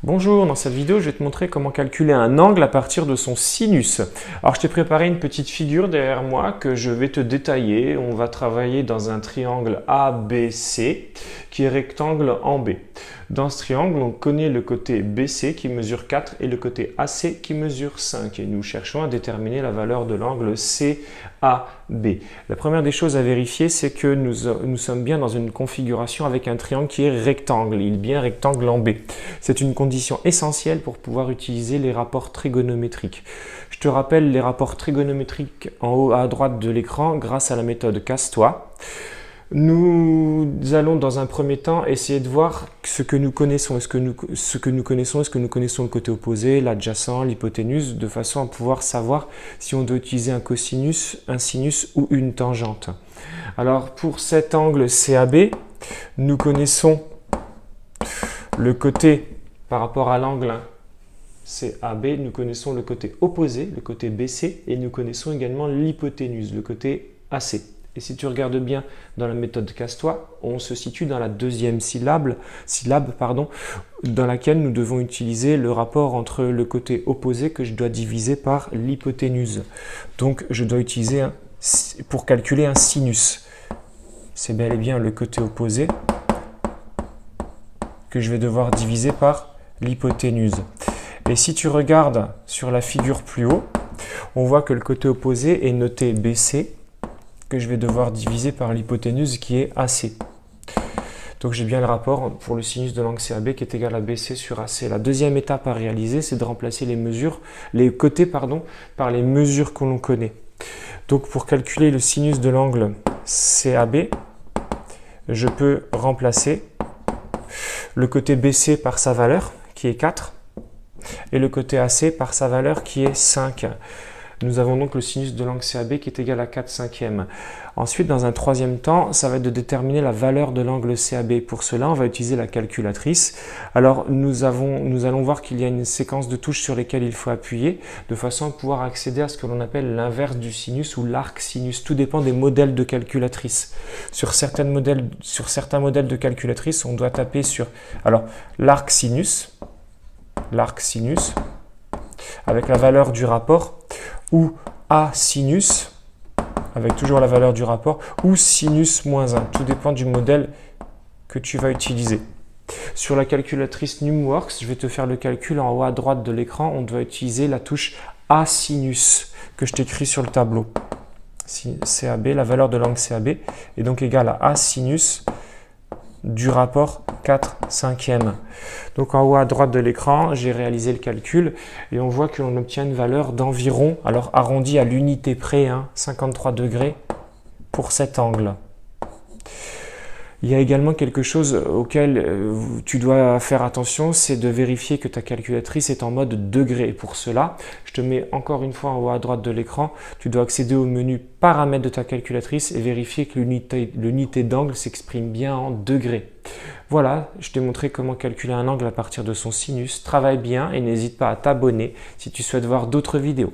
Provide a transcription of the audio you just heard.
Bonjour, dans cette vidéo, je vais te montrer comment calculer un angle à partir de son sinus. Alors, je t'ai préparé une petite figure derrière moi que je vais te détailler. On va travailler dans un triangle ABC qui est rectangle en B. Dans ce triangle, on connaît le côté BC qui mesure 4 et le côté AC qui mesure 5. Et nous cherchons à déterminer la valeur de l'angle CAB. La première des choses à vérifier, c'est que nous sommes bien dans une configuration avec un triangle qui est rectangle. Il est bien rectangle en B. C'est une condition essentielle pour pouvoir utiliser les rapports trigonométriques. Je te rappelle les rapports trigonométriques en haut à droite de l'écran grâce à la méthode Casse-toi. Nous allons dans un premier temps essayer de voir ce que nous connaissons. Est-ce que nous connaissons le côté opposé, l'adjacent, l'hypoténuse, de façon à pouvoir savoir si on doit utiliser un cosinus, un sinus ou une tangente. Alors pour cet angle CAB, nous connaissons le côté par rapport à l'angle CAB, nous connaissons le côté opposé, le côté BC, et nous connaissons également l'hypoténuse, le côté AC. Et si tu regardes bien dans la méthode Casse-toi, on se situe dans la deuxième syllabe, dans laquelle nous devons utiliser le rapport entre le côté opposé que je dois diviser par l'hypoténuse. Donc je dois utiliser pour calculer un sinus. C'est bel et bien le côté opposé que je vais devoir diviser par l'hypoténuse. Et si tu regardes sur la figure plus haut, on voit que le côté opposé est noté BC, que je vais devoir diviser par l'hypoténuse qui est AC. Donc j'ai bien le rapport pour le sinus de l'angle CAB qui est égal à BC sur AC. La deuxième étape à réaliser, c'est de remplacer les côtés par les mesures que l'on connaît. Donc pour calculer le sinus de l'angle CAB, je peux remplacer le côté BC par sa valeur qui est 4 et le côté AC par sa valeur qui est 5. Nous avons donc le sinus de l'angle CAB qui est égal à 4 cinquièmes. Ensuite, dans un troisième temps, ça va être de déterminer la valeur de l'angle CAB. Pour cela, on va utiliser la calculatrice. Alors, nous allons voir qu'il y a une séquence de touches sur lesquelles il faut appuyer de façon à pouvoir accéder à ce que l'on appelle l'inverse du sinus ou l'arc sinus. Tout dépend des modèles de calculatrice. Sur certains modèles de calculatrice, on doit taper sur l'arc sinus avec la valeur du rapport, ou A sinus, avec toujours la valeur du rapport, ou sinus moins 1. Tout dépend du modèle que tu vas utiliser. Sur la calculatrice NumWorks, je vais te faire le calcul en haut à droite de l'écran. On doit utiliser la touche A sinus que je t'écris sur le tableau. CAB, la valeur de l'angle CAB est donc égale à A sinus du rapport 4 cinquièmes. Donc en haut à droite de l'écran, j'ai réalisé le calcul et on voit que l'on obtient une valeur d'environ, alors arrondi à l'unité près, 53 degrés pour cet angle. Il y a également quelque chose auquel tu dois faire attention, c'est de vérifier que ta calculatrice est en mode degré. Pour cela, je te mets encore une fois en haut à droite de l'écran, tu dois accéder au menu paramètres de ta calculatrice et vérifier que l'unité d'angle s'exprime bien en degrés. Voilà, je t'ai montré comment calculer un angle à partir de son sinus. Travaille bien et n'hésite pas à t'abonner si tu souhaites voir d'autres vidéos.